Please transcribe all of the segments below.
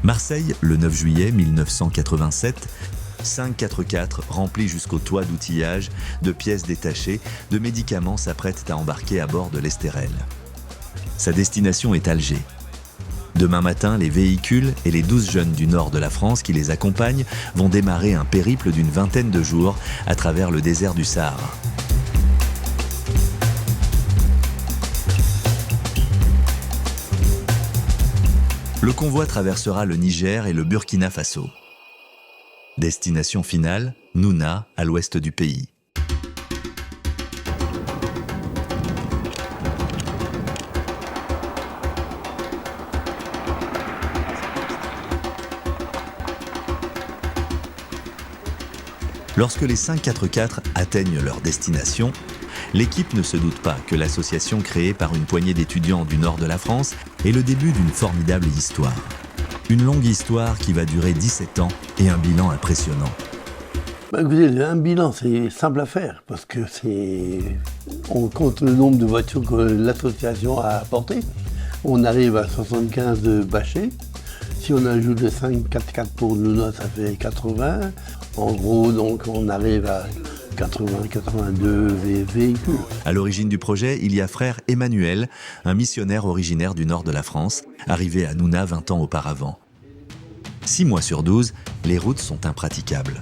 Marseille, le 9 juillet 1987, 5 4x4 remplis jusqu'au toit d'outillage, de pièces détachées, de médicaments s'apprêtent à embarquer à bord de l'Estérel. Sa destination est Alger. Demain matin, les véhicules et les 12 jeunes du nord de la France qui les accompagnent vont démarrer un périple d'une vingtaine de jours à travers le désert du Sahara. Le convoi traversera le Niger et le Burkina Faso. Destination finale, Nouna, à l'ouest du pays. Lorsque les 5 4x4 atteignent leur destination, l'équipe ne se doute pas que l'association créée par une poignée d'étudiants du nord de la France est le début d'une formidable histoire. Une longue histoire qui va durer 17 ans et un bilan impressionnant. Écoutez, un bilan, c'est simple à faire parce que on compte le nombre de voitures que l'association a apportées. On arrive à 75 bâchés. Si on ajoute les 5 4x4 pour Nouna, ça fait 80. En gros, donc, on arrive à 80-82 véhicules. À l'origine du projet, il y a frère Emmanuel, un missionnaire originaire du nord de la France, arrivé à Nouna 20 ans auparavant. 6 mois sur 12, les routes sont impraticables.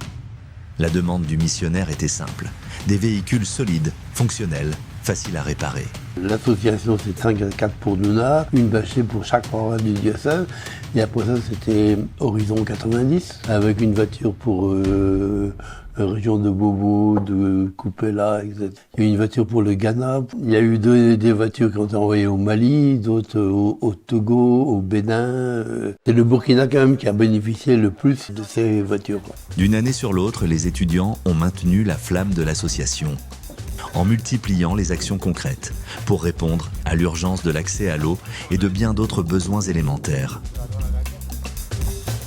La demande du missionnaire était simple. Des véhicules solides, fonctionnels, faciles à réparer. L'association, c'est 5 4x4 pour Nouna, une bâchée pour chaque paroisse du diocèse. Et après ça, c'était Horizon 90, avec une voiture pour région de Bobo, de Coupéla, etc. Il y a eu une voiture pour le Ghana. Il y a eu des voitures qui ont été envoyées au Mali, d'autres au Togo, au Bénin. C'est le Burkina quand même qui a bénéficié le plus de ces voitures. D'une année sur l'autre, les étudiants ont maintenu la flamme de l'association, en multipliant les actions concrètes pour répondre à l'urgence de l'accès à l'eau et de bien d'autres besoins élémentaires.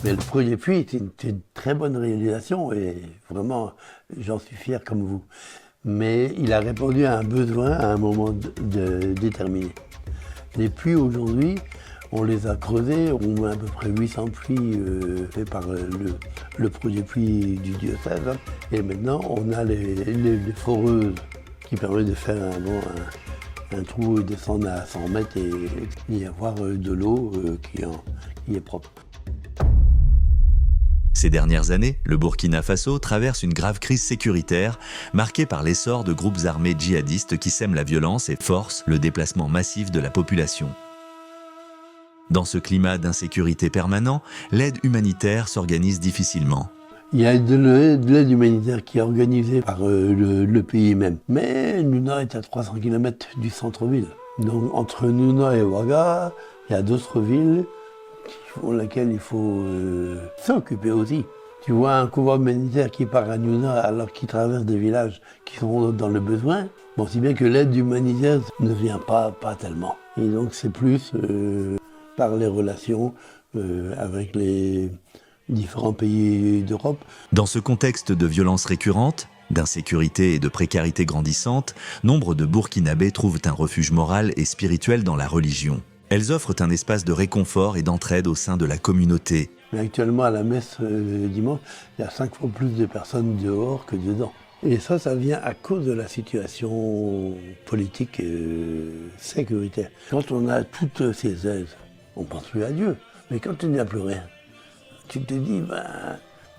Mais le projet Puits, c'est une très bonne réalisation et vraiment, j'en suis fier comme vous. Mais il a répondu à un besoin à un moment déterminé. Les puits aujourd'hui, on les a creusés, on a à peu près 800 puits faits par le projet Puits du diocèse. Et maintenant, on a les foreuses qui permettent de faire un trou et descendre à 100 mètres et y avoir de l'eau qui est propre. Ces dernières années, le Burkina Faso traverse une grave crise sécuritaire marquée par l'essor de groupes armés djihadistes qui sèment la violence et forcent le déplacement massif de la population. Dans ce climat d'insécurité permanent, l'aide humanitaire s'organise difficilement. Il y a de l'aide humanitaire qui est organisée par le pays même. Mais Nouna est à 300 km du centre-ville. Donc entre Nouna et Ouaga, il y a d'autres villes pour laquelle il faut s'occuper aussi. Tu vois un convoi humanitaire qui part à Nouna alors qu'il traverse des villages qui sont dans le besoin. Bon, si bien que l'aide humanitaire ne vient pas tellement. Et donc c'est plus par les relations avec les différents pays d'Europe. Dans ce contexte de violences récurrentes, d'insécurité et de précarité grandissante, nombre de Burkinabés trouvent un refuge moral et spirituel dans la religion. Elles offrent un espace de réconfort et d'entraide au sein de la communauté. Mais actuellement, à la messe dimanche, il y a 5 fois plus de personnes dehors que dedans. Et ça vient à cause de la situation politique et sécuritaire. Quand on a toutes ces aides, on ne pense plus à Dieu. Mais quand il n'y a plus rien, tu te dis,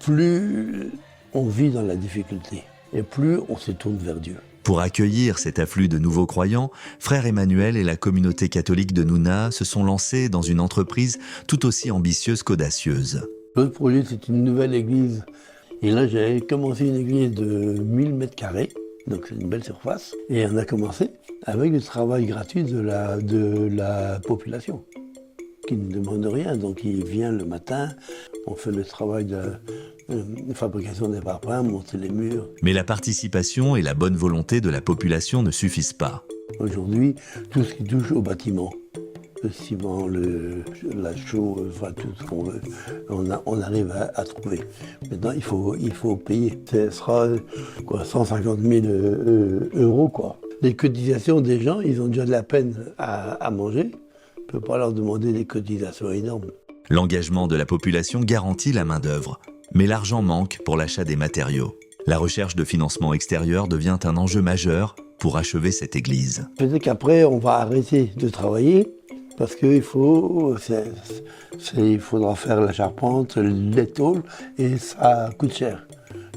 plus on vit dans la difficulté et plus on se tourne vers Dieu. Pour accueillir cet afflux de nouveaux croyants, Frère Emmanuel et la communauté catholique de Nouna se sont lancés dans une entreprise tout aussi ambitieuse qu'audacieuse. L'autre projet, c'est une nouvelle église. Et là, j'ai commencé une église de 1000 m², donc c'est une belle surface. Et on a commencé avec le travail gratuit de la population, qui ne demande rien. Donc il vient le matin, on fait le travail de fabrication des parpaings, monter les murs. Mais la participation et la bonne volonté de la population ne suffisent pas. Aujourd'hui, tout ce qui touche au bâtiment, le ciment, la chaux, enfin, tout ce qu'on veut, on arrive à trouver. Maintenant, il faut payer. Ce sera 150 000 euros, quoi. Les cotisations des gens, ils ont déjà de la peine à manger. On ne peut pas leur demander des cotisations énormes. L'engagement de la population garantit la main-d'œuvre, mais l'argent manque pour l'achat des matériaux. La recherche de financement extérieur devient un enjeu majeur pour achever cette église. Peut-être qu'après, on va arrêter de travailler parce qu'il faudra faire la charpente, les tôles, et ça coûte cher.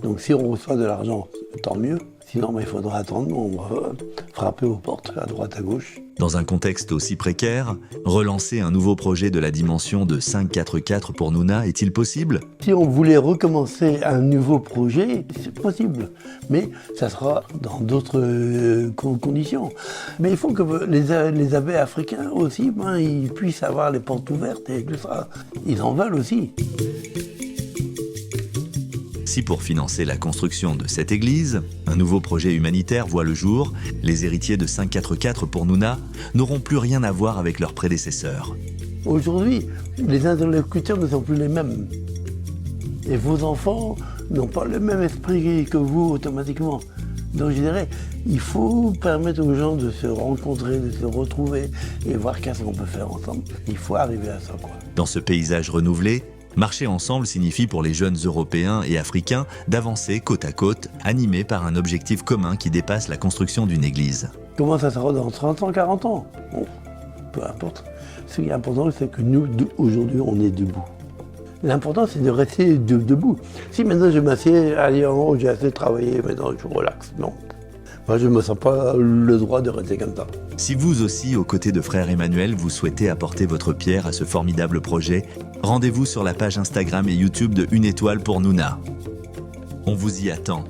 Donc si on reçoit de l'argent, tant mieux. Sinon, il faudra attendre, on va frapper aux portes à droite, à gauche. Dans un contexte aussi précaire, relancer un nouveau projet de la dimension de 5-4-4 pour Nouna est-il possible? Si on voulait recommencer un nouveau projet, c'est possible. Mais ça sera dans d'autres conditions. Mais il faut que les abbés africains aussi, ils puissent avoir les portes ouvertes et tout ça. Ils en veulent aussi. Si pour financer la construction de cette église, un nouveau projet humanitaire voit le jour, les héritiers de 5-4-4 pour Nouna n'auront plus rien à voir avec leurs prédécesseurs. Aujourd'hui, les interlocuteurs ne sont plus les mêmes. Et vos enfants n'ont pas le même esprit que vous automatiquement. Donc je dirais, il faut permettre aux gens de se rencontrer, de se retrouver et voir qu'est-ce qu'on peut faire ensemble. Il faut arriver à ça, quoi. Dans ce paysage renouvelé, marcher ensemble signifie pour les jeunes Européens et Africains d'avancer côte à côte, animés par un objectif commun qui dépasse la construction d'une église. Comment ça sera dans 30 ans, 40 ans? Bon, peu importe. Ce qui est important, c'est que nous, aujourd'hui, on est debout. L'important, c'est de rester debout. Si maintenant je m'assieds, allez, en haut, j'ai assez travaillé, maintenant je relaxe. Non. Moi, je ne me sens pas le droit de rester comme ça. Si vous aussi, aux côtés de Frère Emmanuel, vous souhaitez apporter votre pierre à ce formidable projet, rendez-vous sur la page Instagram et YouTube de Une Étoile pour Nouna. On vous y attend.